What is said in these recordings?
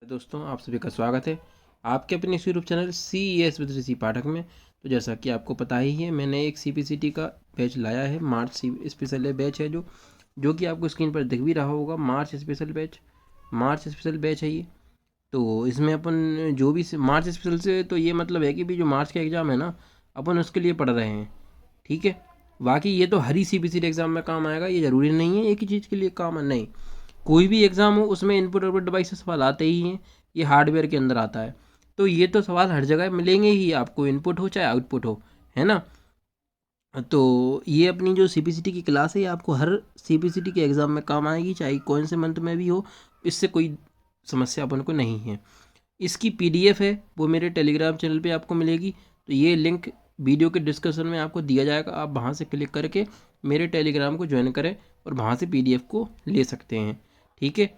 दोस्तों, आप सभी का स्वागत है आपके अपने इस यूट्यूब चैनल CES विद ऋषि पाठक में। तो जैसा कि आपको पता ही है, मैंने एक CPCT का बैच लाया है। मार्च स्पेशल बैच है जो कि आपको स्क्रीन पर दिख भी रहा होगा। मार्च स्पेशल बैच है ये। तो इसमें अपन जो भी मार्च स्पेशल से तो ये मतलब है कि भी जो मार्च का एग्ज़ाम है ना, अपन उसके लिए पढ़ रहे हैं। ठीक है। बाकी ये तो हर ही CPCT एग्ज़ाम में काम आएगा, ये ज़रूरी नहीं है एक ही चीज़ के लिए काम है, नहीं। कोई भी एग्ज़ाम हो उसमें इनपुट आउटपुट डिवाइस से सवाल आते ही हैं। ये हार्डवेयर के अंदर आता है। तो ये तो सवाल हर जगह मिलेंगे ही, आपको इनपुट हो चाहे आउटपुट हो, है ना। तो ये अपनी जो CPCT की क्लास है, ये आपको हर CPCT के एग्ज़ाम में काम आएगी, चाहे कौन से मंथ में भी हो। इससे कोई समस्या अपन को नहीं है। इसकी PDF है वो मेरे टेलीग्राम चैनल पे आपको मिलेगी। तो ये लिंक वीडियो के डिस्क्रिप्शन में आपको दिया जाएगा, आप वहाँ से क्लिक करके मेरे टेलीग्राम को ज्वाइन करें और वहाँ से PDF को ले सकते हैं। ठीक है।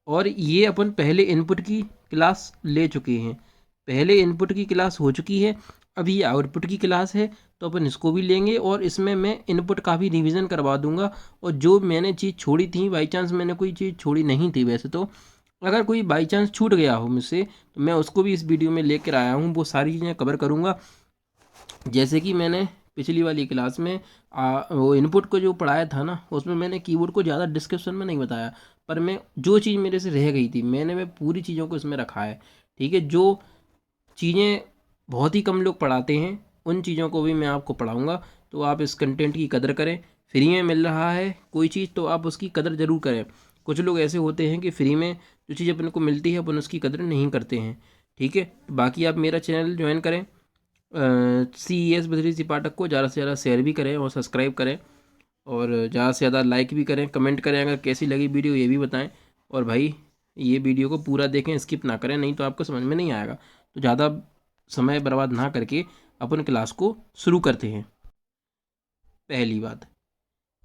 और ये अपन पहले इनपुट की क्लास ले चुके हैं, पहले इनपुट की क्लास हो चुकी है। अभी ये आउटपुट की क्लास है, तो अपन इसको भी लेंगे और इसमें मैं इनपुट का भी रिवीजन करवा दूंगा। और जो मैंने चीज़ छोड़ी थी, बाई चांस मैंने कोई चीज़ छोड़ी नहीं थी वैसे तो, अगर कोई बाई चांस छूट गया हो मुझसे, तो मैं उसको भी इस वीडियो में लेकर आया हूँ। वो सारी चीज़ें कवर करूँगा। जैसे कि मैंने पिछली वाली क्लास में वो इनपुट को जो पढ़ाया था ना, उसमें मैंने कीबोर्ड को ज़्यादा डिस्क्रिप्शन में नहीं बताया, पर मैं जो चीज़ मेरे से रह गई थी मैं पूरी चीज़ों को इसमें रखा है। ठीक है। जो चीज़ें बहुत ही कम लोग पढ़ाते हैं, उन चीज़ों को भी मैं आपको पढ़ाऊँगा। तो आप इस कंटेंट की कदर करें। फ्री में मिल रहा है कोई चीज़ तो आप उसकी कदर ज़रूर करें। कुछ लोग ऐसे होते हैं कि फ्री में जो चीज़ अपन को मिलती है अपन उसकी कदर नहीं करते हैं। ठीक है। बाकी आप मेरा चैनल ज्वाइन करें, CES विद ऋषि पाठक को ज़्यादा से ज़्यादा शेयर भी करें और सब्सक्राइब करें, और ज़्यादा से ज़्यादा लाइक भी करें, कमेंट करें। अगर कैसी लगी वीडियो ये भी बताएं। और भाई, ये वीडियो को पूरा देखें, स्किप ना करें, नहीं तो आपको समझ में नहीं आएगा। तो ज़्यादा समय बर्बाद ना करके अपन क्लास को शुरू करते हैं। पहली बात,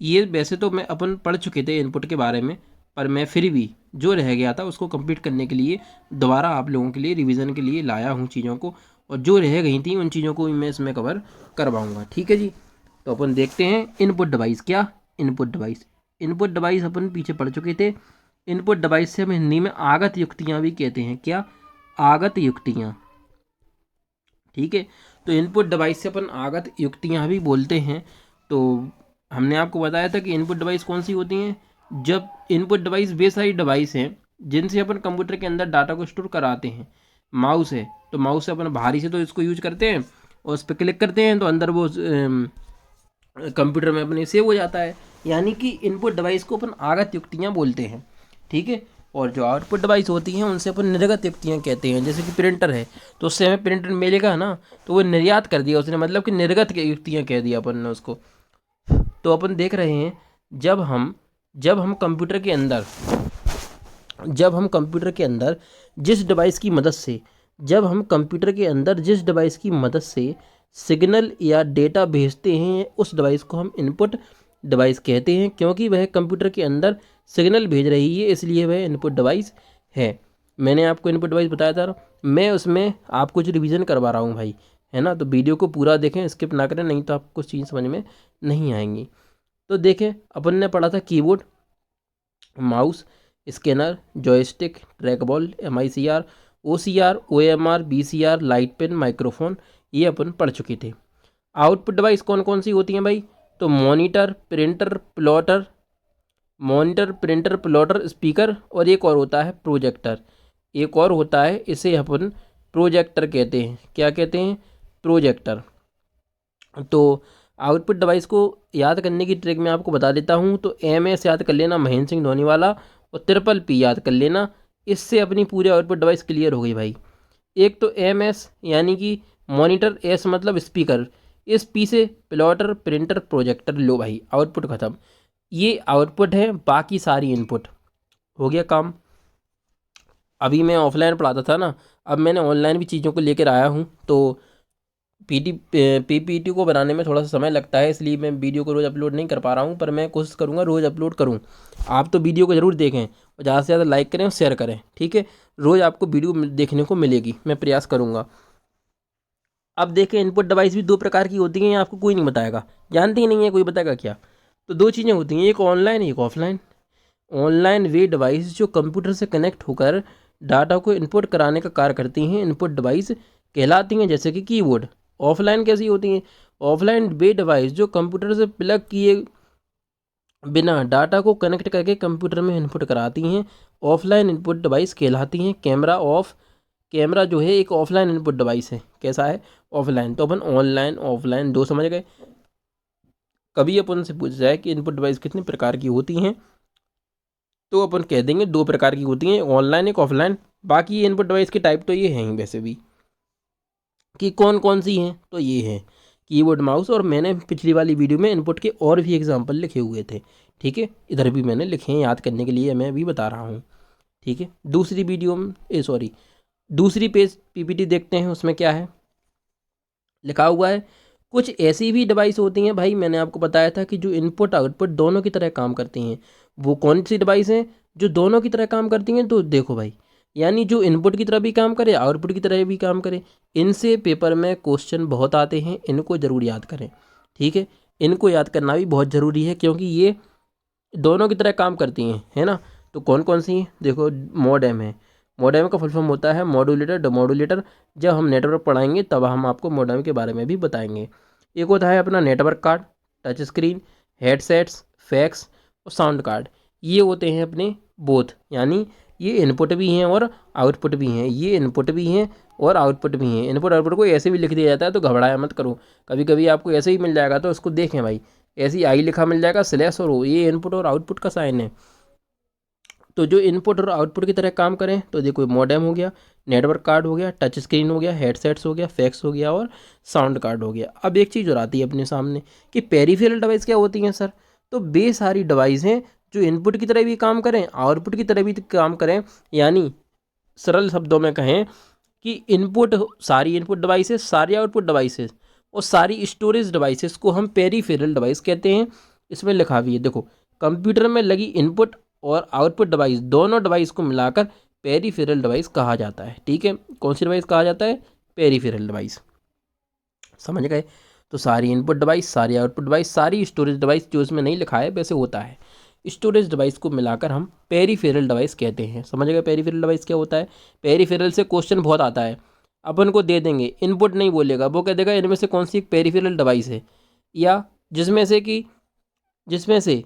ये वैसे तो मैं अपन पढ़ चुके थे इनपुट के बारे में, पर मैं फिर भी जो रह गया था उसको कंप्लीट करने के लिए दोबारा आप लोगों के लिए रिवीजन के लिए लाया हूँ चीज़ों को। और जो रह गई थी उन चीज़ों को भी मैं इसमें कवर करवाऊँगा। ठीक है जी। तो अपन देखते हैं इनपुट डिवाइस क्या। इनपुट डिवाइस अपन पीछे पढ़ चुके थे। इनपुट डिवाइस से हम हिंदी में आगत युक्तियाँ भी कहते हैं। क्या? आगत युक्तियाँ। ठीक है। तो इनपुट डिवाइस से अपन आगत युक्तियाँ भी बोलते हैं। तो हमने आपको बताया था कि इनपुट डिवाइस कौन सी होती हैं। जब इनपुट डिवाइस वे सारी डिवाइस हैं जिनसे अपन कंप्यूटर के अंदर डाटा को स्टोर कराते हैं। माउस है तो माउस से अपन बाहरी से तो इसको यूज करते हैं, और उस पर क्लिक करते हैं तो अंदर वो कंप्यूटर में अपने सेव हो जाता है। यानी कि इनपुट डिवाइस को अपन आगत युक्तियाँ बोलते हैं। ठीक है। और जो आउटपुट डिवाइस होती हैं उनसे अपन निर्गत युक्तियाँ कहते हैं। जैसे कि प्रिंटर है तो उससे हमें प्रिंटर मिलेगा ना, तो वो निर्यात कर दिया उसने, मतलब कि निर्गत की युक्तियाँ कह दिया अपन ने उसको। तो अपन देख रहे हैं, जब हम कंप्यूटर के अंदर जिस डिवाइस की मदद से सिग्नल या डेटा भेजते हैं, उस डिवाइस को हम इनपुट डिवाइस कहते हैं। क्योंकि वह कंप्यूटर के अंदर सिग्नल भेज रही है, इसलिए वह इनपुट डिवाइस है। मैंने आपको इनपुट डिवाइस बताया था, मैं उसमें आपको कुछ रिवीजन करवा रहा हूँ भाई, है ना। तो वीडियो को पूरा देखें, स्किप ना करें, नहीं तो आपको कुछ चीज़ समझ में नहीं आएंगी। तो देखें, अपन ने पढ़ा था keyboard, mouse, scanner, joystick, trackball, MICR, OCR, OMR, BCR, light pen, microphone, ये अपन पढ़ चुके थे। आउटपुट डिवाइस कौन कौन सी होती हैं भाई? तो मॉनिटर, प्रिंटर, प्लॉटर, स्पीकर, और एक और होता है प्रोजेक्टर। इसे अपन प्रोजेक्टर कहते हैं। क्या कहते हैं? प्रोजेक्टर। तो आउटपुट डिवाइस को याद करने की ट्रिक मैं आपको बता देता हूँ। तो MS याद कर लेना, महेंद्र सिंह धोनी वाला, और PP याद कर लेना। इससे अपनी पूरी आउटपुट डिवाइस क्लियर हो गई भाई। एक तो MS यानी कि मॉनिटर, S मतलब स्पीकर, इस P से प्लॉटर, प्रिंटर, प्रोजेक्टर। लो भाई, आउटपुट खत्म। ये आउटपुट है, बाकी सारी इनपुट। हो गया काम। अभी मैं ऑफलाइन पढ़ाता था ना, अब मैंने ऑनलाइन भी चीज़ों को लेकर आया हूँ। तो PPT को बनाने में थोड़ा सा समय लगता है, इसलिए मैं वीडियो को रोज़ अपलोड नहीं कर पा रहा हूँ, पर मैं कोशिश करूँगा रोज़ अपलोड करूँ। आप तो वीडियो को ज़रूर देखें और ज़्यादा से ज़्यादा लाइक करें और शेयर करें। ठीक है। रोज़ आपको वीडियो देखने को मिलेगी, मैं प्रयास करूँगा। अब देखें, इनपुट डिवाइस भी दो प्रकार की होती हैं, आपको कोई नहीं बताएगा, जानते ही नहीं है, कोई बताएगा क्या। तो दो चीज़ें होती हैं, एक ऑनलाइन, एक ऑफलाइन। ऑनलाइन वे डिवाइस जो कंप्यूटर से कनेक्ट होकर डाटा को इनपुट कराने का कार्य करती हैं इनपुट डिवाइस कहलाती हैं, जैसे कि कीबोर्ड। ऑफलाइन कैसी होती हैं? ऑफलाइन वे डिवाइस जो कंप्यूटर से प्लग किए बिना डाटा को कनेक्ट करके कंप्यूटर में इनपुट कराती हैं, ऑफलाइन इनपुट डिवाइस कहलाती हैं। कैमरा जो है एक ऑफलाइन इनपुट डिवाइस है। कैसा है? ऑफलाइन। तो अपन ऑनलाइन ऑफलाइन दो समझ गए। कभी अपन से पूछ जाए कि इनपुट डिवाइस कितने प्रकार की होती हैं, तो अपन कह देंगे दो प्रकार की होती हैं, ऑनलाइन एक ऑफलाइन। बाकी ये इनपुट डिवाइस के टाइप तो ये हैं ही वैसे भी, कि कौन कौन सी हैं, तो ये हैं कीबोर्ड माउस। और मैंने पिछली वाली वीडियो में इनपुट के और भी एग्जांपल लिखे हुए थे, ठीक है, इधर भी मैंने लिखे हैं, याद करने के लिए मैं अभी बता रहा हूँ, ठीक है। दूसरी वीडियो में दूसरी पेज पीपीटी देखते हैं, उसमें क्या है लिखा हुआ है। कुछ ऐसी भी डिवाइस होती हैं भाई, मैंने आपको बताया था कि जो इनपुट आउटपुट दोनों की तरह काम करती हैं। वो कौन सी डिवाइस हैं जो दोनों की तरह काम करती हैं? तो देखो भाई, यानी जो इनपुट की तरह भी काम करे आउटपुट की तरह भी काम करे। इनसे पेपर में क्वेश्चन बहुत आते हैं, इनको ज़रूर याद करें, ठीक है। इनको याद करना भी बहुत ज़रूरी है, क्योंकि ये दोनों की तरह काम करती हैं, है ना। तो कौन कौन सी हैं? देखो, मॉडेम है। मॉडेम का फुल फॉर्म होता है मॉड्यूलेटर डेमॉड्यूलेटर। जब हम नेटवर्क पढ़ाएंगे तब हम आपको मॉडेम के बारे में भी बताएंगे। एक होता है अपना network card, touch screen, headsets, fax और साउंड कार्ड। ये होते हैं अपने बोथ, यानी ये इनपुट भी हैं और आउटपुट भी हैं। ये इनपुट भी हैं और आउटपुट भी हैं। इनपुट आउटपुट को ऐसे भी लिख दिया जाता है, तो घबराया मत करो। कभी कभी आपको ऐसे ही मिल जाएगा, तो उसको देखें भाई, ऐसे ही आई लिखा मिल जाएगा स्लैश और ओ, ये इनपुट और आउटपुट का साइन है। तो जो इनपुट और आउटपुट की तरह काम करें, तो देखो मॉडेम हो गया, नेटवर्क कार्ड हो गया, टच स्क्रीन हो गया, हेडसेट्स हो गया, फैक्स हो गया और साउंड कार्ड हो गया। अब एक चीज़ और आती है अपने सामने कि पेरिफेरल डिवाइस क्या होती हैं सर? तो बे सारी डिवाइस हैं जो इनपुट की तरह भी काम करें आउटपुट की तरह भी काम करें। यानी सरल शब्दों में कहें कि सारी इनपुट डिवाइसेस, सारी आउटपुट डिवाइसेस और सारी स्टोरेज डिवाइसेस को हम पेरिफेरल डिवाइस कहते हैं। इसमें लिखा भी है, देखो, कंप्यूटर में लगी इनपुट और आउटपुट डिवाइस, दोनों डिवाइस को मिलाकर पेरिफेरल डिवाइस कहा जाता है, ठीक है। कौन सी डिवाइस कहा जाता है? पेरिफेरल डिवाइस, समझ गए। तो सारी इनपुट डिवाइस, सारी आउटपुट डिवाइस, सारी स्टोरेज डिवाइस, जो इसमें नहीं लिखा है वैसे होता है, स्टोरेज डिवाइस को मिलाकर हम पेरिफेरल डिवाइस कहते हैं। समझ गए पेरिफेरल डिवाइस क्या होता है? पेरिफेरल से क्वेश्चन बहुत आता है, अपन को दे देंगे, इनपुट नहीं बोलेगा, वो कह देगा इनमें से कौन सी एक पेरिफेरल डिवाइस है, या जिसमें से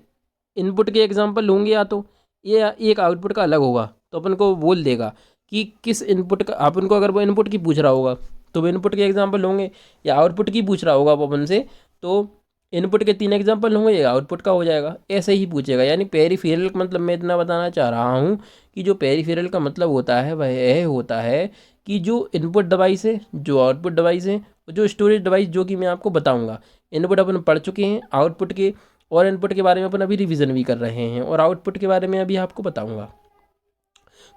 इनपुट के एग्जांपल होंगे, या तो ये एक आउटपुट का अलग होगा, तो अपन को बोल देगा कि किस इनपुट का। अपन को अगर वो इनपुट की पूछ रहा होगा तो वो इनपुट के एग्जांपल होंगे, या आउटपुट की पूछ रहा होगा वो अपन से, तो इनपुट के 3 एग्जांपल होंगे, या आउटपुट का हो जाएगा, ऐसे ही पूछेगा। यानी पेरिफेरल का मतलब मैं इतना बताना चाह रहा हूँ कि जो पेरिफेरल का मतलब होता है वह यह होता है कि जो इनपुट डिवाइस है, जो आउटपुट डिवाइस है, जो स्टोरेज डिवाइस, जो कि मैं आपको बताऊँगा। इनपुट अपन पढ़ चुके हैं, आउटपुट के और इनपुट के बारे में अपन अभी रिवीजन भी कर रहे हैं, और आउटपुट के बारे में अभी आपको बताऊंगा।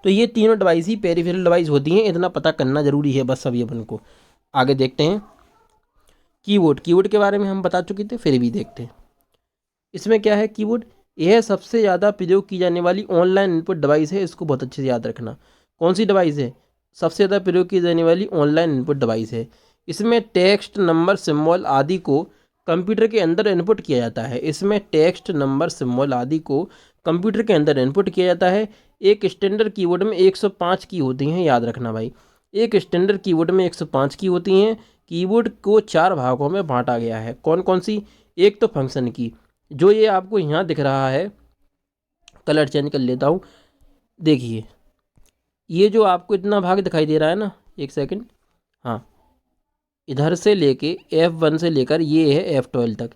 तो ये तीनों डिवाइस ही पेरिफेरल डिवाइस होती हैं, इतना पता करना जरूरी है बस। अभी अपन को आगे देखते हैं। कीबोर्ड के बारे में हम बता चुके थे, फिर भी देखते हैं इसमें क्या है। कीबोर्ड यह सबसे ज़्यादा प्रयोग की जाने वाली ऑनलाइन इनपुट डिवाइस है, इसको बहुत अच्छे से याद रखना। कौन सी डिवाइस है? सबसे ज़्यादा प्रयोग की जाने वाली ऑनलाइन इनपुट डिवाइस है। इसमें टेक्स्ट, नंबर, सिम्बॉल आदि को कंप्यूटर के अंदर इनपुट किया जाता है। इसमें टेक्स्ट, नंबर, सिम्बॉल आदि को कंप्यूटर के अंदर इनपुट किया जाता है। एक स्टैंडर्ड कीबोर्ड में 105 की होती हैं, याद रखना भाई। एक स्टैंडर्ड कीबोर्ड में 105 की होती हैं। कीबोर्ड को 4 भागों में बांटा गया है। कौन कौन सी? एक तो फंक्शन की, जो ये आपको यहाँ दिख रहा है, कलर चेंज कर लेता हूँ, देखिए ये जो आपको इतना भाग दिखाई दे रहा है ना, एक सेकंड, हाँ, इधर से लेके F1 से लेकर ये है F12 तक,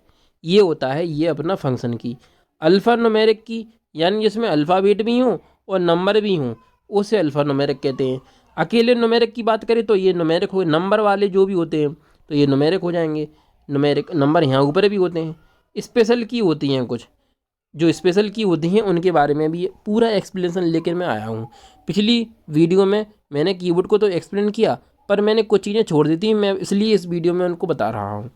ये होता है ये अपना फंक्शन की। अल्फ़ा न्यूमेरिक की, यानी जिसमें अल्फ़ाबेट भी हों और नंबर भी हों, उसे अल्फ़ा न्यूमेरिक कहते हैं। अकेले न्यूमेरिक की बात करें तो ये न्यूमेरिक हो, नंबर वाले जो भी होते हैं तो ये न्यूमेरिक हो जाएंगे। न्यूमेरिक नंबर यहाँ ऊपर भी होते हैं। स्पेशल की होती हैं कुछ, जो स्पेशल की होती हैं उनके बारे में भी पूरा एक्सप्लेनेशन लेकर मैं आया हूँ। पिछली वीडियो में मैंने कीबोर्ड को तो एक्सप्लेन किया, पर मैंने कुछ चीज़ें छोड़ दी थी, मैं इसलिए इस वीडियो में उनको बता रहा हूँ।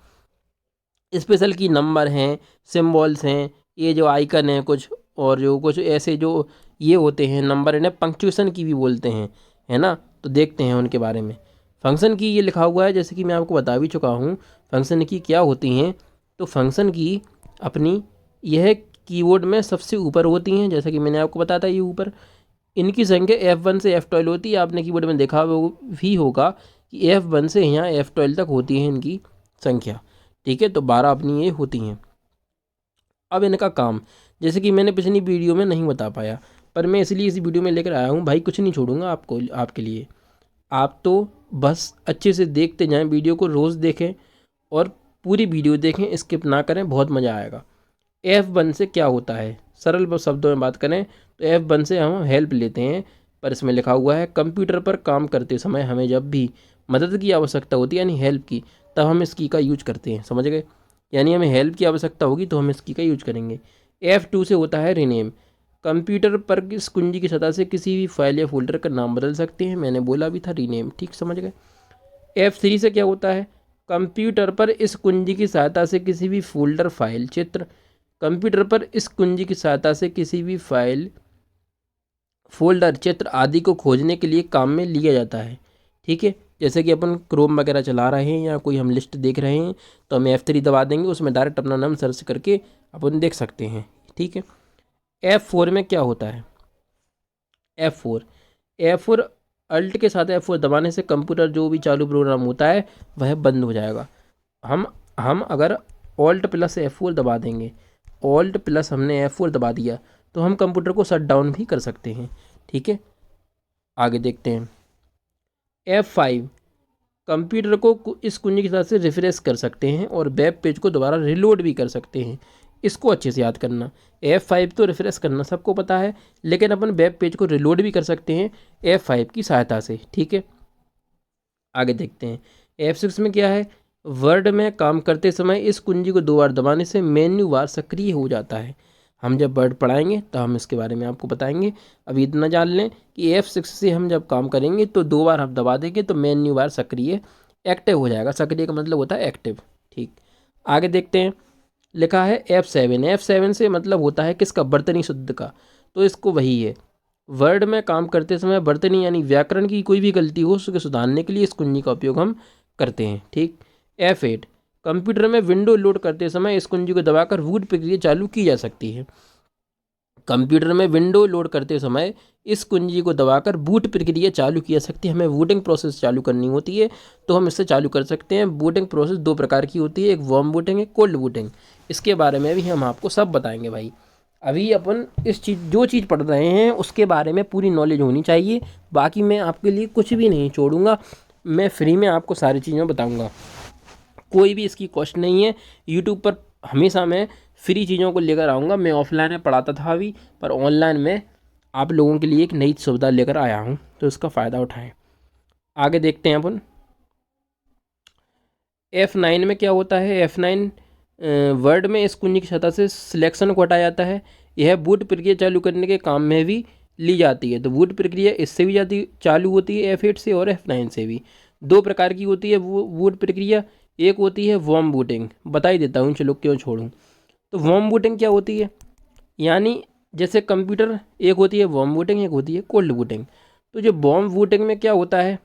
स्पेशल की नंबर हैं, सिम्बॉल्स हैं, ये जो आइकन हैं कुछ, और जो कुछ ऐसे जो ये होते हैं नंबर, इन्हें पंक्चुएशन की भी बोलते हैं, है ना। तो देखते हैं उनके बारे में। फंक्शन की ये लिखा हुआ है, जैसे कि मैं आपको बता भी चुका हूँ फंक्शन की क्या होती हैं। तो फंक्शन की अपनी यह कीबोर्ड में सबसे ऊपर होती हैं, जैसा कि मैंने आपको बताया था ये ऊपर। इनकी संख्या F1 से F12 होती है। आपने कीबोर्ड में देखा भी होगा कि F1 से यहाँ F12 तक होती है इनकी संख्या, ठीक है। तो 12 अपनी ये होती हैं। अब इनका काम, जैसे कि मैंने पिछली वीडियो में नहीं बता पाया, पर मैं इसलिए इस वीडियो में लेकर आया हूँ भाई, कुछ नहीं छोड़ूंगा आपको, आपके लिए। आप तो बस अच्छे से देखते जाएं, वीडियो को रोज़ देखें और पूरी वीडियो देखें, स्किप ना करें, बहुत मज़ा आएगा। F1 से क्या होता है, सरल शब्दों में बात करें तो F1 से हम हेल्प लेते हैं, पर इसमें लिखा हुआ है कंप्यूटर पर काम करते समय हमें जब भी मदद की आवश्यकता होती है, यानी हेल्प की, तब हम इस की का यूज करते हैं, समझ गए। यानी हमें हेल्प की आवश्यकता होगी तो हम इस की का यूज करेंगे। F2 से होता है रीनेम, कंप्यूटर पर इस कुंजी की सतह से किसी भी फाइल या फोल्डर का नाम बदल सकते हैं, मैंने बोला भी था रीनेम, ठीक समझ गए। F3 से क्या होता है, कंप्यूटर पर इस कुंजी की सहायता से किसी भी फोल्डर, फाइल, चित्र, कंप्यूटर पर इस कुंजी की सहायता से किसी भी फाइल, फोल्डर, चित्र आदि को खोजने के लिए काम में लिया जाता है, ठीक है। जैसे कि अपन क्रोम वगैरह चला रहे हैं या कोई हम लिस्ट देख रहे हैं तो हम F3 दबा देंगे, उसमें डायरेक्ट अपना नाम सर्च करके अपन देख सकते हैं, ठीक है। F4 में क्या होता है, F4 अल्ट के साथ F4 दबाने से कंप्यूटर जो भी चालू प्रोग्राम होता है वह बंद हो जाएगा। हम अगर ऑल्ट प्लस F4 दबा देंगे, ऑल्ट प्लस हमने F4 दबा दिया तो हम कंप्यूटर को शट डाउन भी कर सकते हैं, ठीक है। आगे देखते हैं। F5 कंप्यूटर को इस कुंजी के साथ से रिफ्रेश कर सकते हैं और वेब पेज को दोबारा रिलोड भी कर सकते हैं। इसको अच्छे से याद करना, F5 तो रिफ्रेश करना सबको पता है, लेकिन अपन वेब पेज को रिलोड भी कर सकते हैं F5 की सहायता से, ठीक है। आगे देखते हैं। F6 में क्या है, वर्ड में काम करते समय इस कुंजी को 2 बार दबाने से मेन्यू बार सक्रिय हो जाता है। हम जब वर्ड पढ़ाएंगे तो हम इसके बारे में आपको बताएंगे, अभी इतना जान लें कि F6 से हम जब काम करेंगे तो 2 बार हम दबा देंगे तो मेन्यू बार सक्रिय, एक्टिव हो जाएगा। सक्रिय का मतलब होता है एक्टिव, ठीक। आगे देखते हैं। लिखा है F7 से मतलब होता है किसका, वर्तनी शुद्ध का, तो इसको वही है। वर्ड में काम करते समय वर्तनी यानी व्याकरण की कोई भी गलती हो उसके सुधारने के लिए इस कुंजी का उपयोग हम करते हैं, ठीक। F8 कंप्यूटर में विंडो लोड करते समय इस कुंजी को दबाकर बूट प्रक्रिया चालू की जा सकती है। कंप्यूटर में विंडो लोड करते समय इस कुंजी को दबाकर बूट प्रक्रिया चालू की जा सकती है। हमें बूटिंग प्रोसेस चालू करनी होती है तो हम इससे चालू कर सकते हैं। बूटिंग प्रोसेस 2 प्रकार की होती है, एक वार्म बूटिंग, एक कोल्ड बूटिंग। इसके बारे में भी हम आपको सब बताएंगे भाई। अभी अपन जो चीज़ पढ़ रहे हैं उसके बारे में पूरी नॉलेज होनी चाहिए, बाकी मैं आपके लिए कुछ भी नहीं छोड़ूंगा, मैं फ्री में आपको सारी चीज़ें बताऊँगा। कोई भी इसकी कॉस्ट नहीं है। यूट्यूब पर हमेशा मैं फ्री चीज़ों को लेकर आऊँगा। मैं ऑफलाइन में पढ़ाता था अभी, पर ऑनलाइन में आप लोगों के लिए एक नई सुविधा लेकर आया हूँ, तो इसका फ़ायदा उठाएं। आगे देखते हैं अपन। F9 में क्या होता है, F9 वर्ड में इस कुंजी की सतह से सिलेक्शन को हटाया जाता है। यह बूट प्रक्रिया चालू करने के काम में भी ली जाती है। तो बूट प्रक्रिया इससे भी चालू होती है F8 से और F9 से भी। 2 प्रकार की होती है वो बूट प्रक्रिया, एक होती है वार्म बूटिंग, बता ही देता हूँ, चलो क्यों छोड़ूं। तो वार्म बूटिंग क्या होती है, यानी जैसे कंप्यूटर, एक होती है वार्म बूटिंग, एक होती है कोल्ड बूटिंग। तो जो वार्म बूटिंग में क्या होता है,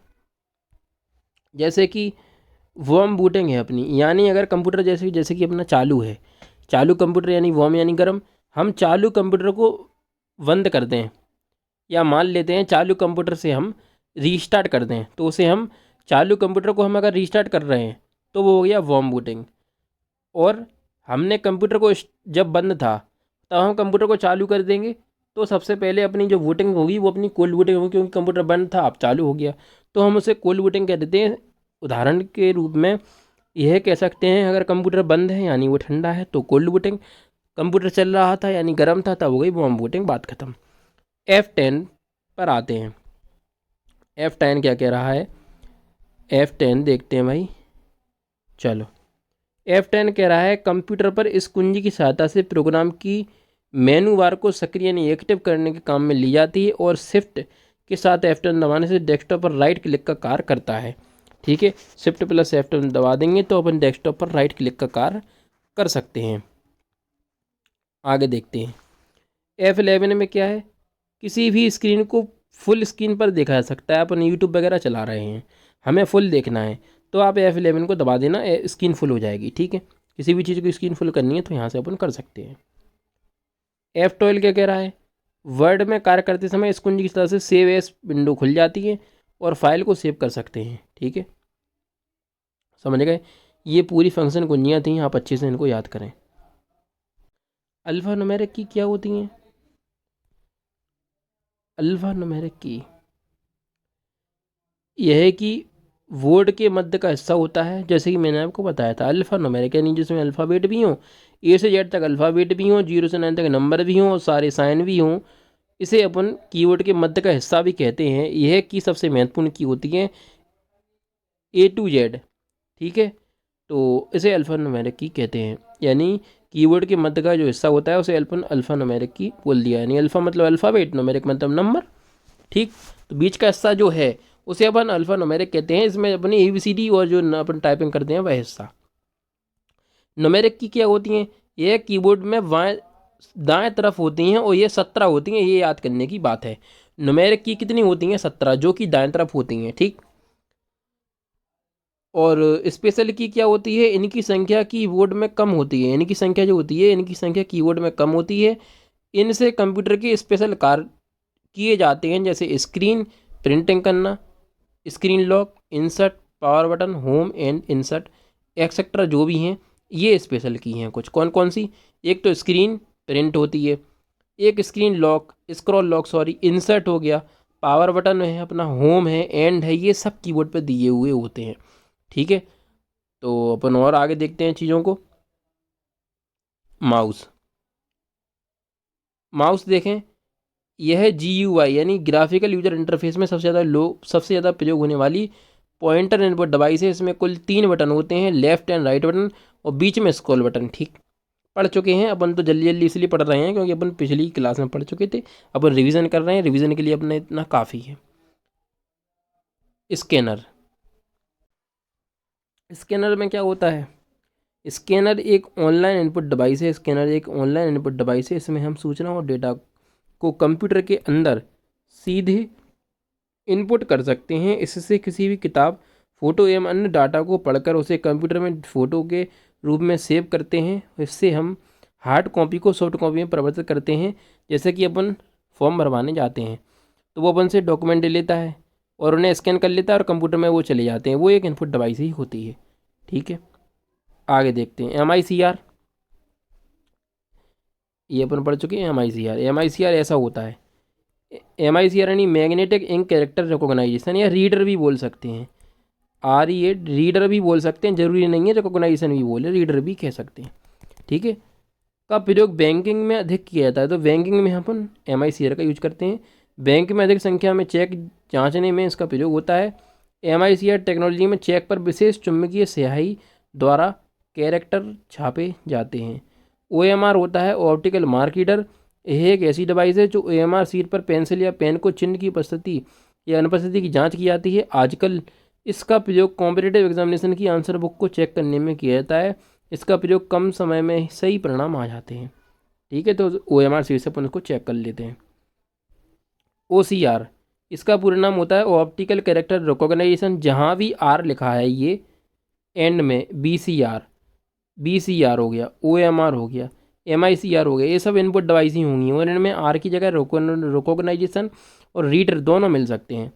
जैसे कि वार्म बूटिंग है अपनी, यानी अगर कंप्यूटर जैसे कि अपना चालू है, चालू कंप्यूटर यानी वार्म यानी गर्म, हम चालू कंप्यूटर को बंद कर दें या मान लेते हैं चालू कंप्यूटर से हम रीस्टार्ट कर दें, तो उसे हम चालू कंप्यूटर को हम अगर रीस्टार्ट कर रहे हैं तो वो हो गया वार्म बूटिंग। और हमने कंप्यूटर को जब बंद था तब हम कंप्यूटर को चालू कर देंगे तो सबसे पहले अपनी जो बूटिंग होगी वो अपनी कोल्ड बूटिंग होगी, क्योंकि कंप्यूटर बंद था अब चालू हो गया, तो हम उसे कोल्ड बूटिंग कह देते हैं। उदाहरण के रूप में यह कह सकते हैं, अगर कंप्यूटर बंद है यानी वो ठंडा है तो कोल्ड बूटिंग, कंप्यूटर चल रहा था यानी गर्म था तब हो गई वार्म बूटिंग, बात खत्म। F10 पर आते हैं। F10 क्या कह रहा है, F10 देखते हैं भाई, चलो। F10 कह रहा है कंप्यूटर पर इस कुंजी की सहायता से प्रोग्राम की मेनू बार को सक्रिय यानी एक्टिव करने के काम में ली जाती है और शिफ्ट के साथ F10 दबाने से डेस्कटॉप पर राइट क्लिक का कार्य करता है, ठीक है। शिफ्ट प्लस F10 दबा देंगे तो अपन डेस्कटॉप पर राइट क्लिक का कार्य कर सकते हैं। आगे देखते हैं। F11 में क्या है, किसी भी स्क्रीन को फुल स्क्रीन पर देखा जा सकता है। अपन यूट्यूब वगैरह चला रहे हैं, हमें फुल देखना है तो आप F11 को दबा देना, स्क्रीन फुल हो जाएगी, ठीक है। किसी भी चीज़ को स्क्रीन फुल करनी है तो यहाँ से अपन कर सकते हैं। F12 क्या कह रहा है, वर्ड में कार्य करते समय इस कुंजी की तरह से सेव एस विंडो खुल जाती है और फाइल को सेव कर सकते हैं। ठीक है, समझ गए। ये पूरी फंक्शन कुंजियाँ थी, आप अच्छे से इनको याद करें। अल्फा न्यूमेरिक की क्या होती हैं? अल्फा न्यूमेरिक की यह है कि वर्ड के मध्य का हिस्सा होता है, जैसे कि मैंने आपको बताया था अल्फा न्यूमेरिक, यानी जिसमें अल्फ़ाबेट भी हों, ए से जेड तक अल्फ़ाबेट भी हों, 0 से 9 तक नंबर भी हों और सारे साइन भी हों। इसे अपन कीवर्ड के मध्य का हिस्सा भी कहते हैं। यह की सबसे महत्वपूर्ण की होती है ए टू जेड। ठीक है, तो इसे अल्फ़ा न्यूमेरिक की कहते हैं, यानी कीवर्ड के मध्य का जो हिस्सा होता है उसे अपन अल्फ़ा न्यूमेरिक की बोल दिया। यानी अल्फ़ा मतलब अल्फ़ाबेट, न्यूमेरिक मतलब नंबर। ठीक, तो बीच का हिस्सा जो है उसे अपन अल्फ़ा न्यूमेरिक कहते हैं। इसमें अपनी ABCD और जो अपन टाइपिंग करते हैं वह हिस्सा। न्यूमेरिक की क्या होती हैं? ये कीबोर्ड में दाएं तरफ होती हैं और ये 17 होती हैं, ये याद करने की बात है। न्यूमेरिक की कितनी होती हैं? 17, जो कि दाएं तरफ होती हैं। ठीक, और स्पेशल की क्या होती है? इनकी संख्या कीबोर्ड में कम होती है। इनकी संख्या जो होती है, इनकी संख्या कीबोर्ड में कम होती है। इनसे कंप्यूटर के स्पेशल कार्य किए जाते हैं, जैसे स्क्रीन प्रिंटिंग करना, screen lock, insert, power button, home and insert etcetera जो भी हैं, ये स्पेशल की हैं कुछ। कौन कौन सी? एक तो स्क्रीन प्रिंट होती है, एक screen lock, scroll lock sorry, insert हो गया, पावर बटन है, अपना होम है, एंड है, ये सब कीबोर्ड पे दिए हुए होते हैं। ठीक है, तो अपन और आगे देखते हैं चीज़ों को। माउस, माउस देखें, यह GUI यानी ग्राफिकल यूजर इंटरफेस में सबसे ज़्यादा प्रयोग होने वाली पॉइंटर इनपुट डिवाइस है। इसमें कुल 3 बटन होते हैं, लेफ्ट एंड राइट बटन और बीच में स्क्रॉल बटन। ठीक, पढ़ चुके हैं अपन तो, जल्दी जल्दी इसलिए पढ़ रहे हैं क्योंकि अपन पिछली क्लास में पढ़ चुके थे। अपन रिवीजन कर रहे हैं, रिवीजन के लिए अपना इतना काफ़ी है। स्कैनर, स्कैनर में क्या होता है? स्कैनर एक ऑनलाइन इनपुट डिवाइस है। स्कैनर एक ऑनलाइन इनपुट डिवाइस है। इसमें हम सूचना और डेटा को कंप्यूटर के अंदर सीधे इनपुट कर सकते हैं। इससे किसी भी किताब, फोटो एवं अन्य डाटा को पढ़कर उसे कंप्यूटर में फ़ोटो के रूप में सेव करते हैं। इससे हम हार्ड कॉपी को सॉफ्ट कॉपी में परिवर्तित करते हैं। जैसे कि अपन फॉर्म भरवाने जाते हैं तो वो अपन से डॉक्यूमेंट ले लेता है और उन्हें स्कैन कर लेता है और कंप्यूटर में वो चले जाते हैं। वो एक इनपुट डिवाइस ही होती है। ठीक है, आगे देखते हैं। MICR, ये अपन पढ़ चुके हैं। MICR ऐसा होता है। MICR यानी मैग्नेटिक इंक कैरेक्टर रिकॉग्नाइजेशन, या रीडर भी बोल सकते हैं। REA, रीडर भी बोल सकते हैं, जरूरी नहीं है रिकॉग्नाइजेशन भी बोले, रीडर भी कह सकते हैं। ठीक है, का प्रयोग बैंकिंग में अधिक किया जाता है, तो बैंकिंग में अपन MICR का यूज करते हैं। बैंक में अधिक संख्या में चेक जांचने में इसका प्रयोग होता है। MICR टेक्नोलॉजी में चेक पर विशेष चुंबकीय स्याही द्वारा कैरेक्टर छापे जाते हैं। OMR होता है ऑप्टिकल मार्क रीडर। यह एक ऐसी डिवाइस है जो OMR शीट पर पेंसिल या पेन को चिन्ह की उपस्थिति या अनुपस्थिति की जांच की जाती है। आजकल इसका प्रयोग कॉम्पिटिटिव एग्जामिनेशन की आंसर बुक को चेक करने में किया जाता है। इसका प्रयोग कम समय में सही परिणाम आ जाते हैं। ठीक है, तो OMR शीट से अपन उसको चेक कर लेते हैं। OCR, इसका पूरा नाम होता है ऑप्टिकल कैरेक्टर रिकॉग्नाइजेशन। जहाँ भी R लिखा है ये एंड में, BCR हो गया, OMR हो गया, MICR हो गया, ये सब इनपुट डिवाइस ही होंगी और इनमें R की जगह रिकॉग्नाइजेशन और रीडर दोनों मिल सकते हैं।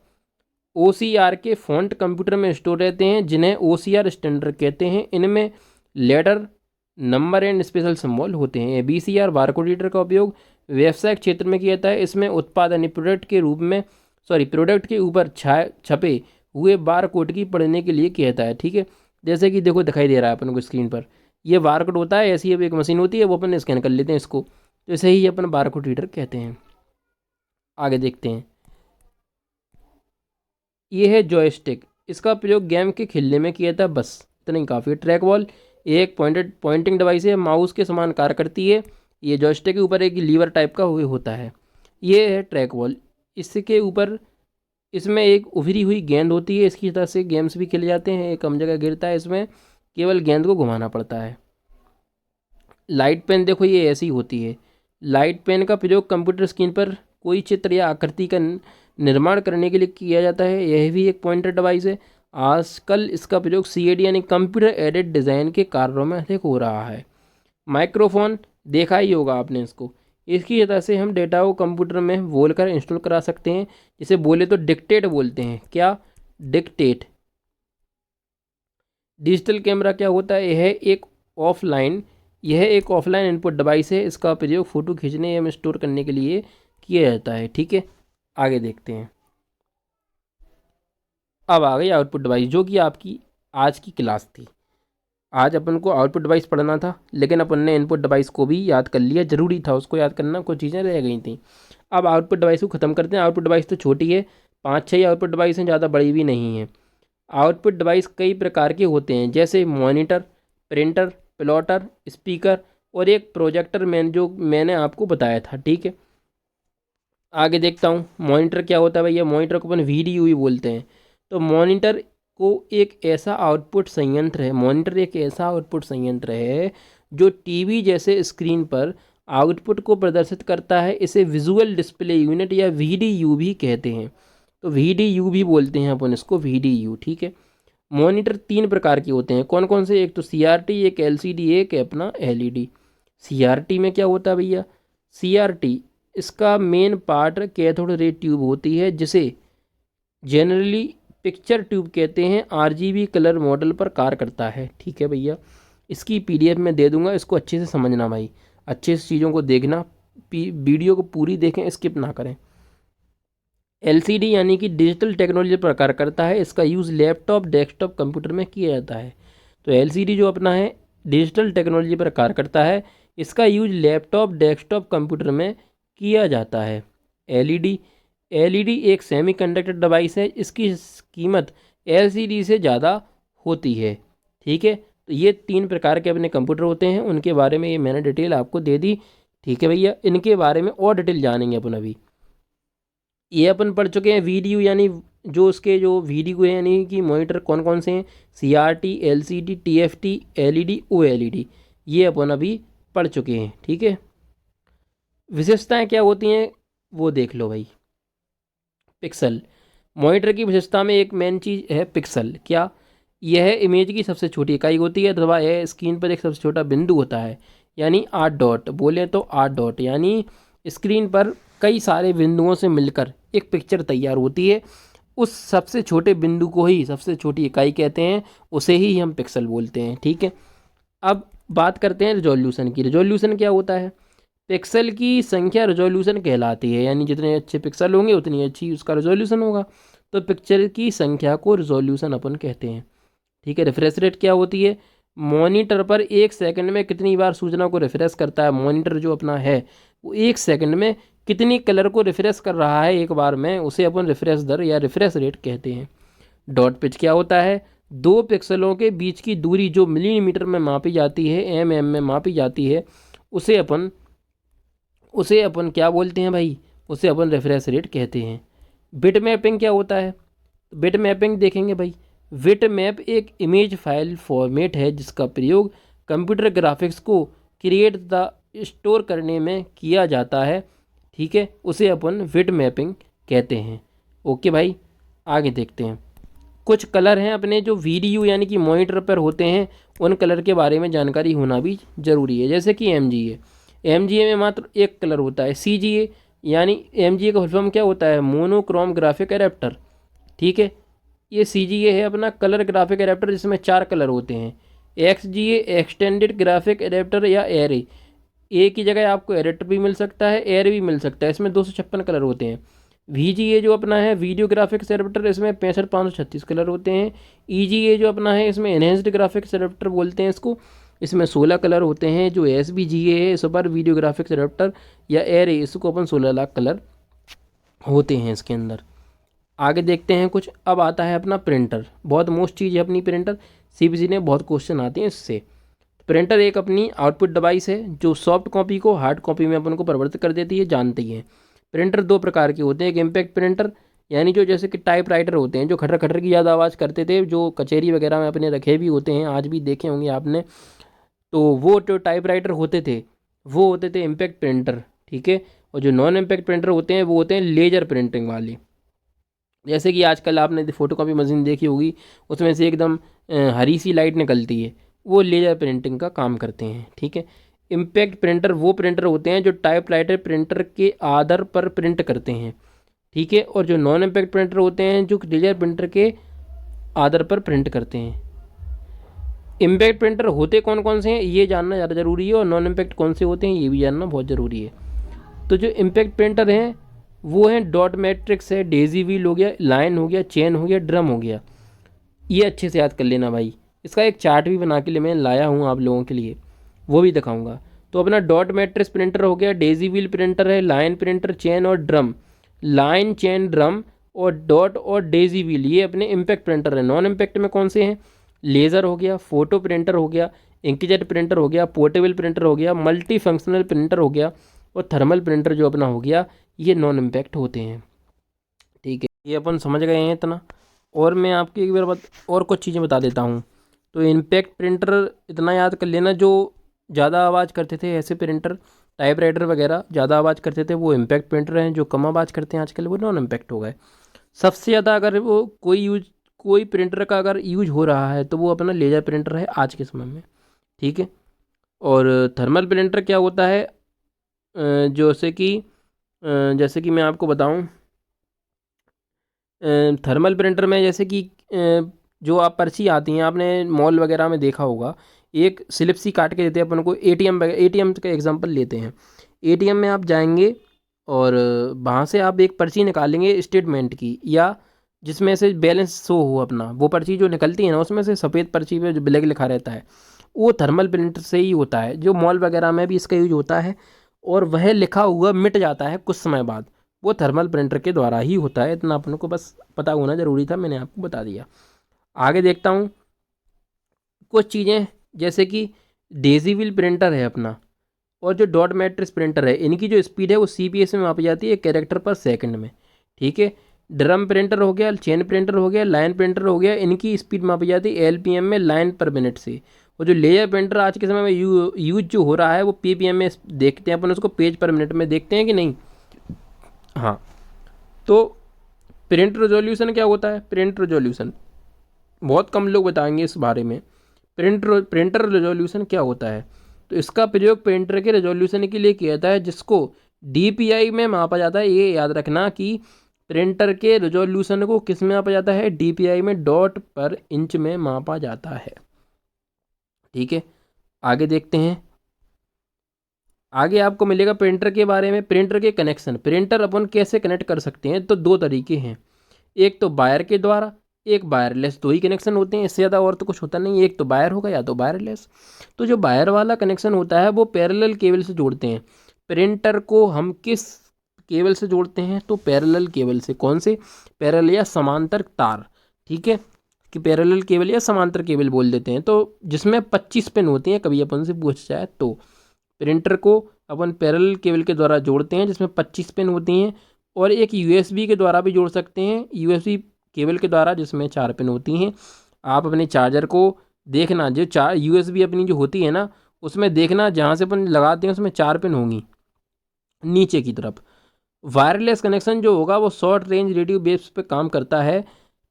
OCR के फॉन्ट कंप्यूटर में स्टोर रहते हैं, जिन्हें OCR स्टैंडर्ड कहते हैं। इनमें letter, number and special symbol होते हैं। BCR बारकोड रीडर का उपयोग व्यवसायिक क्षेत्र में किया जाता है। इसमें उत्पाद यानी प्रोडक्ट के ऊपर छपे हुए बार कोड की पढ़ने के लिए किया जाता है। ठीक है, जैसे कि देखो दिखाई दे रहा है अपन को स्क्रीन पर, ये बार कोड होता है। ऐसी अब एक मशीन होती है, वो अपन स्कैन कर लेते हैं इसको, तो इसे ही अपन बार कोड रीडर कहते हैं। आगे देखते हैं, ये है जॉयस्टिक। इसका प्रयोग गेम के खेलने में किया था, बस इतना ही काफ़ी है। ट्रैक बॉल एक पॉइंटिंग डिवाइस है, माउस के समान कार्य करती है। ये जॉयस्टिक के ऊपर एक लीवर टाइप का हुए होता है। ये है ट्रैक बॉल। इसके ऊपर, इसमें एक उभरी हुई गेंद होती है। इसकी तरह से गेम्स भी खेले जाते हैं। एक कम जगह गिरता है, इसमें केवल गेंद को घुमाना पड़ता है। लाइट पेन देखो, ये ऐसी होती है। लाइट पेन का प्रयोग कंप्यूटर स्क्रीन पर कोई चित्र या आकृति का निर्माण करने के लिए किया जाता है। यह भी एक पॉइंटर डिवाइस है। आजकल इसका प्रयोग CAD यानी कंप्यूटर एडेड डिज़ाइन के कार्यों में अधिक हो रहा है। माइक्रोफोन देखा ही होगा आपने इसको। इसकी सहायता से हम डेटा को कंप्यूटर में बोलकर इंस्टॉल करा सकते हैं। जिसे बोले तो डिक्टेट बोलते हैं। क्या? डिक्टेट। डिजिटल कैमरा क्या होता है? यह एक ऑफलाइन इनपुट डिवाइस है। इसका प्रयोग फ़ोटो खींचने एवं स्टोर करने के लिए किया जाता है। ठीक है, आगे देखते हैं। अब आ गई आउटपुट डिवाइस, जो कि आपकी आज की क्लास थी। आज अपन को आउटपुट डिवाइस पढ़ना था, लेकिन अपन ने इनपुट डिवाइस को भी याद कर लिया। ज़रूरी था उसको याद करना, कुछ चीज़ें रह गई थी। अब आउटपुट डिवाइस को ख़त्म करते हैं। आउटपुट डिवाइस तो छोटी है, 5-6 ही आउटपुट डिवाइस हैं, ज़्यादा बड़ी भी नहीं है। आउटपुट डिवाइस कई प्रकार के होते हैं, जैसे मॉनिटर, प्रिंटर, प्लॉटर, स्पीकर और एक प्रोजेक्टर जो मैंने आपको बताया था। ठीक है, आगे देखता हूँ। मॉनिटर क्या होता है भैया? मॉनिटर को अपन वीडीयू भी बोलते हैं। तो मॉनिटर एक ऐसा आउटपुट संयंत्र है जो टीवी जैसे स्क्रीन पर आउटपुट को प्रदर्शित करता है। इसे विजुअल डिस्प्ले यूनिट या वीडीयू भी कहते हैं। तो वीडीयू भी बोलते हैं अपन इसको, वीडीयू। ठीक है, मॉनिटर 3 प्रकार के होते हैं। कौन कौन से? एक तो सीआरटी, एक एलसीडी, एक है अपना एलईडी। सीआरटी में क्या होता है भैया? सीआरटी, इसका main part cathode ray tube होती है, जिसे जनरली पिक्चर ट्यूब कहते हैं। आरजीबी कलर मॉडल पर कार्य करता है। ठीक है भैया, इसकी पीडीएफ में दे दूंगा, इसको अच्छे से समझना भाई, अच्छे से चीज़ों को देखना, वीडियो को पूरी देखें, स्किप ना करें। एलसीडी यानी कि डिजिटल टेक्नोलॉजी पर कार्य करता है। इसका यूज़ लैपटॉप, डेस्कटॉप, कंप्यूटर में किया जाता है। तो एलसीडी जो अपना है, डिजिटल टेक्नोलॉजी पर कार्य करता है। इसका यूज लैपटॉप, डेस्कटॉप, कंप्यूटर में किया जाता है। एलईडी, एलईडी एक सेमीकंडक्टर डिवाइस है। इसकी कीमत एलसीडी से ज़्यादा होती है। ठीक है, तो ये 3 प्रकार के अपने कंप्यूटर होते हैं, उनके बारे में ये मैंने डिटेल आपको दे दी। ठीक है भैया, इनके बारे में और डिटेल जानेंगे अपन अभी। ये अपन पढ़ चुके हैं वीडियो, यानी जो वीडियो है, यानी कि मॉनिटर कौन कौन से हैं? CRT, LCD, TFT, LED, OLED, ये अपन अभी पढ़ चुके हैं। ठीक है, विशेषताएं क्या होती हैं वो देख लो भाई। पिक्सल, मॉनिटर की विशेषता में एक मेन चीज़ है पिक्सल। क्या? यह इमेज की सबसे छोटी इकाई होती है, अथवा यह स्क्रीन पर एक सबसे छोटा बिंदु होता है, यानी 8 डॉट। बोले तो 8 डॉट, यानी स्क्रीन पर कई सारे बिंदुओं से मिलकर एक पिक्चर तैयार होती है। उस सबसे छोटे बिंदु को ही सबसे छोटी इकाई कहते हैं, उसे ही हम पिक्सल बोलते हैं। ठीक है, अब बात करते हैं रिजोल्यूशन की। रिजोल्यूशन क्या होता है? पिक्सल की संख्या रिजोल्यूशन कहलाती है, यानी जितने अच्छे पिक्सल होंगे उतनी अच्छी उसका रिजोल्यूशन होगा। तो पिक्चर की संख्या को रिजोल्यूशन अपन कहते हैं। ठीक है, रिफ्रेश रेट क्या होती है? मॉनिटर पर 1 सेकंड में कितनी बार सूचना को रिफ्रेश करता है। मॉनिटर जो अपना है वो 1 सेकंड में कितनी कलर को रिफ्रेश कर रहा है एक बार में, उसे अपन रिफ्रेश दर या रिफ्रेश रेट कहते हैं। डॉट पिच क्या होता है? 2 पिक्सलों के बीच की दूरी जो मिलीमीटर में मापी जाती है, एमएम में मापी जाती है, उसे अपन क्या बोलते हैं भाई? उसे अपन रेफरेंस रेट कहते हैं। बिट मैपिंग क्या होता है? बिट मैपिंग देखेंगे भाई। बिट मैप एक इमेज फाइल फॉर्मेट है जिसका प्रयोग कंप्यूटर ग्राफिक्स को क्रिएट तथा स्टोर करने में किया जाता है। ठीक है, उसे अपन बिट मैपिंग कहते हैं। ओके भाई, आगे देखते हैं। कुछ कलर हैं अपने जो वीडीयू यानी कि मॉनिटर पर होते हैं, उन कलर के बारे में जानकारी होना भी ज़रूरी है। जैसे कि एमजीए में मात्र एक कलर होता है। सीजीए, यानी एमजीए का फुल फॉर्म क्या होता है? Monochrome graphic adapter. ठीक है, ये सीजीए है अपना कलर ग्राफिक एडेप्टर, जिसमें 4 कलर होते हैं। एक्सजीए, एक्सटेंडेड ग्राफिक एडेप्टर या एरे, ए की जगह आपको एडेप्टर भी मिल सकता है, एरे भी मिल सकता है। इसमें 256 कलर होते हैं। वीजीए जो अपना है वीडियो ग्राफिक्स एडेप्टर, इसमें 65,536 कलर होते हैं। ईजीए जो अपना है, इसमें एनहेंस्ड ग्राफिक्स एडेप्टर बोलते हैं इसको, इसमें 16 कलर होते हैं। जो एसवीजीए है, सुपर वीडियो ग्राफिक्स एडेप्टर या एरे, इसको अपन 16 लाख कलर होते हैं इसके अंदर। आगे देखते हैं कुछ। अब आता है अपना प्रिंटर, बहुत मोस्ट चीज़ है अपनी प्रिंटर, सीपीसी ने बहुत क्वेश्चन आते हैं इससे। प्रिंटर एक अपनी आउटपुट डिवाइस है जो सॉफ्ट कॉपी को हार्ड कॉपी में अपन को परिवर्तित कर देती है, जानते ही हैं। प्रिंटर 2 प्रकार के होते हैं। एक इम्पैक्ट प्रिंटर, यानी जो जैसे कि टाइप राइटर होते हैं, जो खटर खटर की ज़्यादा आवाज़ करते थे, जो कचहरी वगैरह में अपने रखे भी होते हैं, आज भी देखे होंगे आपने। तो वो जो टाइप राइटर होते थे वो होते थे इम्पैक्ट प्रिंटर। ठीक है, और जो नॉन इम्पैक्ट प्रिंटर होते हैं वो होते हैं लेजर प्रिंटिंग वाले। जैसे कि आजकल आपने फोटो कॉपी मशीन देखी होगी, उसमें से एकदम हरी सी लाइट निकलती है, वो लेजर प्रिंटिंग का काम करते हैं। ठीक है, इम्पैक्ट प्रिंटर वो प्रिंटर होते हैं जो टाइपराइटर प्रिंटर के आधार पर प्रिंट करते हैं, ठीक है। और जो नॉन इम्पैक्ट प्रिंटर होते हैं जो लेजर प्रिंटर के आधार पर प्रिंट करते हैं। इम्पैक्ट प्रिंटर होते कौन कौन से हैं ये जानना ज़्यादा ज़रूरी है, और नॉन इम्पैक्ट कौन से होते हैं ये भी जानना बहुत ज़रूरी है। तो जो इम्पैक्ट प्रिंटर हैं वो हैं डॉट मैट्रिक्स है, डेजी व्हील हो गया, लाइन हो गया, चेन हो गया, ड्रम हो गया। ये अच्छे से याद कर लेना भाई। इसका एक चार्ट भी बना के लिए मैं लाया हूँ आप लोगों के लिए, वो भी दिखाऊंगा। तो अपना डॉट मैट्रिक्स प्रिंटर हो गया, डेजी व्हील प्रिंटर है, लाइन प्रिंटर, चेन और ड्रम। लाइन, चेन, ड्रम और डॉट और डेजी व्हील ये अपने इम्पैक्ट प्रिंटर है। नॉन इम्पैक्ट में कौन से हैं? लेज़र हो गया, फोटो प्रिंटर हो गया, इंकजेट प्रिंटर हो गया, पोर्टेबल प्रिंटर हो गया, मल्टी फंक्शनल प्रिंटर हो गया, और थर्मल प्रिंटर जो अपना हो गया, ये नॉन इम्पैक्ट होते हैं, ठीक है। ये अपन समझ गए हैं इतना। और मैं आपको एक बार और कुछ चीज़ें बता देता हूँ। तो इम्पैक्ट प्रिंटर इतना याद कर लेना, जो ज़्यादा आवाज़ करते थे ऐसे प्रिंटर, टाइपराइटर वगैरह ज़्यादा आवाज़ करते थे वो इम्पैक्ट प्रिंटर हैं। जो कम आवाज़ करते हैं आजकल वो नॉन इम्पैक्ट हो गए। सबसे ज़्यादा अगर वो कोई प्रिंटर का अगर यूज हो रहा है तो वो अपना लेजर प्रिंटर है आज के समय में, ठीक है। और थर्मल प्रिंटर क्या होता है? जैसे कि मैं आपको बताऊं, थर्मल प्रिंटर में जैसे कि जो आप पर्ची आती हैं आपने मॉल वगैरह में देखा होगा, एक स्लिप सी काट के देते हैं अपन को। एटीएम का एग्जांपल लेते हैं। एटीएम में आप जाएंगे और वहाँ से आप एक पर्ची निकालेंगे स्टेटमेंट की, या जिसमें से बैलेंस शो हो अपना, वो पर्ची जो निकलती है ना उसमें से सफ़ेद पर्ची पे जो ब्लैक लिखा रहता है, वो थर्मल प्रिंटर से ही होता है। जो मॉल वगैरह में भी इसका यूज होता है, और वह लिखा हुआ मिट जाता है कुछ समय बाद, वो थर्मल प्रिंटर के द्वारा ही होता है। इतना अपन को बस पता होना ज़रूरी था, मैंने आपको बता दिया। आगे देखता हूँ कुछ चीज़ें, जैसे कि डेजी व्हील प्रिंटर है अपना, और जो डॉट मैट्रिक्स प्रिंटर है, इनकी जो स्पीड है वो सीपीएस में मापी जाती है, कैरेक्टर पर सेकंड में, ठीक है। ड्रम प्रिंटर हो गया, चेन प्रिंटर हो गया, लाइन प्रिंटर हो गया, इनकी स्पीड मापी जाती है एलपीएम में, लाइन पर मिनट से। और जो लेयर प्रिंटर आज के समय में यूज जो हो रहा है वो पीपीएम में देखते हैं अपन उसको, पेज पर मिनट में देखते हैं कि नहीं। हाँ, तो प्रिंट रेजोल्यूशन क्या होता है? प्रिंट रेजोल्यूशन बहुत कम लोग बताएंगे इस बारे में। प्रिंटर रेजोल्यूशन क्या होता है? तो इसका प्रयोग प्रिंटर के रेजोल्यूशन के लिए किया जाता है, जिसको डीपीआई में मापा जाता है। ये याद रखना कि प्रिंटर के रेजोल्यूशन को किस में मापा जाता है? डीपीआई में, डॉट पर इंच में मापा जाता है, ठीक है। आगे देखते हैं। आगे आपको मिलेगा प्रिंटर के बारे में। प्रिंटर के कनेक्शन, प्रिंटर अपन कैसे कनेक्ट कर सकते हैं? तो दो तरीके हैं, एक तो वायर के द्वारा, एक वायरलेस। दो ही कनेक्शन होते हैं, इससे ज़्यादा और तो कुछ होता नहीं, एक तो वायर होगा या तो वायरलेस। तो जो वायर वाला कनेक्शन होता है वो पैरेलल केबल से जोड़ते हैं। प्रिंटर को हम किस केबल से जोड़ते हैं? तो पैरेलल केबल से। कौन से? पैरेलल या समांतर तार, ठीक है, कि पैरेलल केबल या समांतर केबल बोल देते हैं। तो जिसमें 25 पिन होती हैं, कभी अपन से पूछ जाए तो प्रिंटर को अपन पैरेलल केबल के द्वारा जोड़ते हैं जिसमें 25 पिन होती हैं। और एक यूएसबी के द्वारा भी जोड़ सकते हैं, यूएसबी केबल के द्वारा, जिसमें 4 पिन होती हैं। आप अपने चार्जर को देखना, जो यूएसबी अपनी जो होती है ना, उसमें देखना जहाँ से अपन लगाते हैं उसमें 4 पिन होंगी नीचे की तरफ। वायरलेस कनेक्शन जो होगा वो शॉर्ट रेंज रेडियो वेव्स पे काम करता है,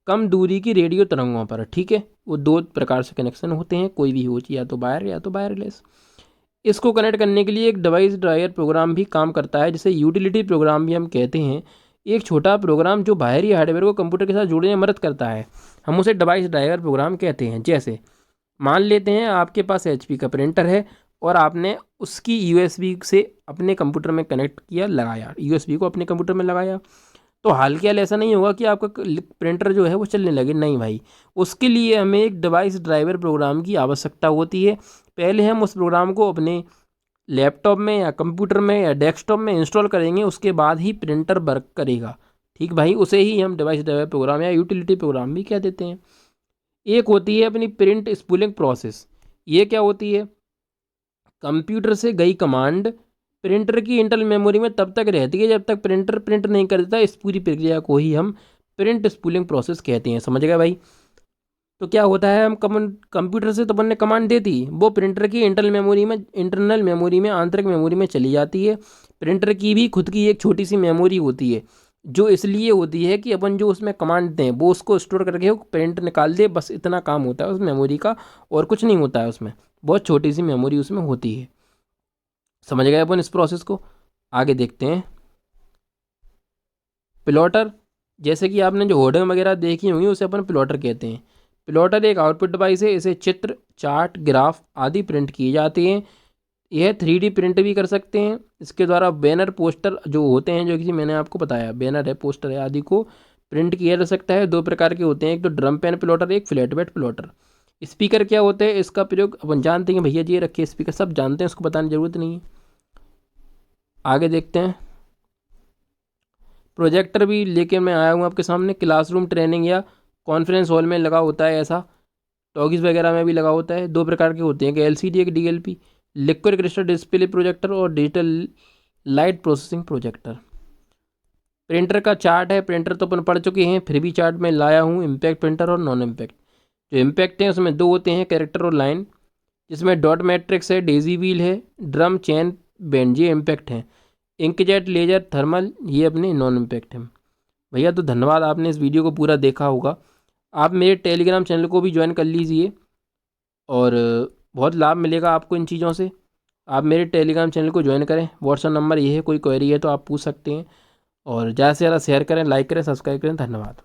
कम दूरी की रेडियो तरंगों पर, ठीक है। वो दो प्रकार से कनेक्शन होते हैं, कोई भी हो, या तो वायर या तो वायरलेस। इसको कनेक्ट करने के लिए एक डिवाइस ड्राइवर प्रोग्राम भी काम करता है, जिसे यूटिलिटी प्रोग्राम भी हम कहते हैं। एक छोटा प्रोग्राम जो बाहरी हार्डवेयर को कंप्यूटर के साथ जोड़ने में मदद करता है, हम उसे डिवाइस ड्राइवर प्रोग्राम कहते हैं। जैसे मान लेते हैं आपके पास एचपी का प्रिंटर है और आपने उसकी यूएसबी से अपने कंप्यूटर में कनेक्ट किया, लगाया, यूएसबी को अपने कंप्यूटर में लगाया, तो हाल के हाल ऐसा नहीं होगा कि आपका प्रिंटर जो है वो चलने लगे, नहीं भाई। उसके लिए हमें एक डिवाइस ड्राइवर प्रोग्राम की आवश्यकता होती है। पहले हम उस प्रोग्राम को अपने लैपटॉप में या कंप्यूटर में या डेस्कटॉप में इंस्टॉल करेंगे, उसके बाद ही प्रिंटर वर्क करेगा, ठीक भाई। उसे ही हम डिवाइस ड्राइवर प्रोग्राम या यूटिलिटी प्रोग्राम भी कह देते हैं। एक होती है अपनी प्रिंट स्पूलिंग प्रोसेस। ये क्या होती है? कंप्यूटर से गई कमांड प्रिंटर की इंटरनल मेमोरी में तब तक रहती है जब तक प्रिंटर प्रिंट नहीं कर देता। इस पूरी प्रक्रिया को ही हम प्रिंट स्पूलिंग प्रोसेस कहते हैं, समझ गए भाई। तो क्या होता है, हम कंप्यूटर से तो अपन ने कमांड दे दी, वो प्रिंटर की इंटरनल मेमोरी में, आंतरिक मेमोरी में चली जाती है। प्रिंटर की भी खुद की एक छोटी सी मेमोरी होती है, जो इसलिए होती है कि अपन जो उसमें कमांड दें वो उसको स्टोर करके वो प्रिंट निकाल दे, बस इतना काम होता है उस मेमोरी का, और कुछ नहीं होता है उसमें। बहुत छोटी सी मेमोरी उसमें होती है। समझ गए अपन इस प्रोसेस को। आगे देखते हैं। प्लॉटर, जैसे कि आपने जो होर्डिंग वगैरह देखी होंगी उसे अपन प्लॉटर कहते हैं। प्लॉटर एक आउटपुट डिवाइस है, इसे चित्र, चार्ट, ग्राफ आदि प्रिंट किए जाते हैं। यह 3D प्रिंट भी कर सकते हैं। इसके द्वारा बैनर, पोस्टर जो होते हैं, जो कि मैंने आपको बताया बैनर है, पोस्टर है आदि को प्रिंट किया जा सकता है। दो प्रकार के होते हैं, एक तो ड्रम पेन प्लॉटर, एक फ्लैट बेड प्लॉटर। स्पीकर क्या होते हैं, इसका प्रयोग अपन जानते हैं भैया जी, ये रखे स्पीकर, सब जानते हैं, उसको बताने की जरूरत नहीं है। आगे देखते हैं। प्रोजेक्टर भी लेके मैं आया हूँ आपके सामने। क्लासरूम, ट्रेनिंग या कॉन्फ्रेंस हॉल में लगा होता है ऐसा। टॉकीज वगैरह में भी लगा होता है। दो प्रकार के होते हैं, एक LCD, एक DLP। Liquid crystal display projector और digital light processing projector. Printer का चार्ट है, प्रिंटर तो अपन पढ़ चुके हैं, फिर भी चार्ट में लाया हूँ। इम्पैक्ट प्रिंटर और नॉन इम्पैक्ट। जो इम्पैक्ट हैं उसमें दो होते हैं, कैरेक्टर और लाइन, जिसमें डॉट मैट्रिक्स है, डेजी व्हील है, ड्रम, चेन, बेंड, ये इम्पैक्ट हैं। इंकजेट, लेजर, थर्मल, ये अपने नॉन इम्पैक्ट हैं। भैया तो धन्यवाद, आपने इस वीडियो को पूरा देखा होगा। आप मेरे टेलीग्राम चैनल को भी ज्वाइन कर लीजिए और बहुत लाभ मिलेगा आपको इन चीज़ों से। आप मेरे टेलीग्राम चैनल को ज्वाइन करें, व्हाट्सअप नंबर ये है, कोई क्वेरी है तो आप पूछ सकते हैं। और ज़्यादा से ज़्यादा शेयर करें, लाइक करें, सब्सक्राइब करें। धन्यवाद।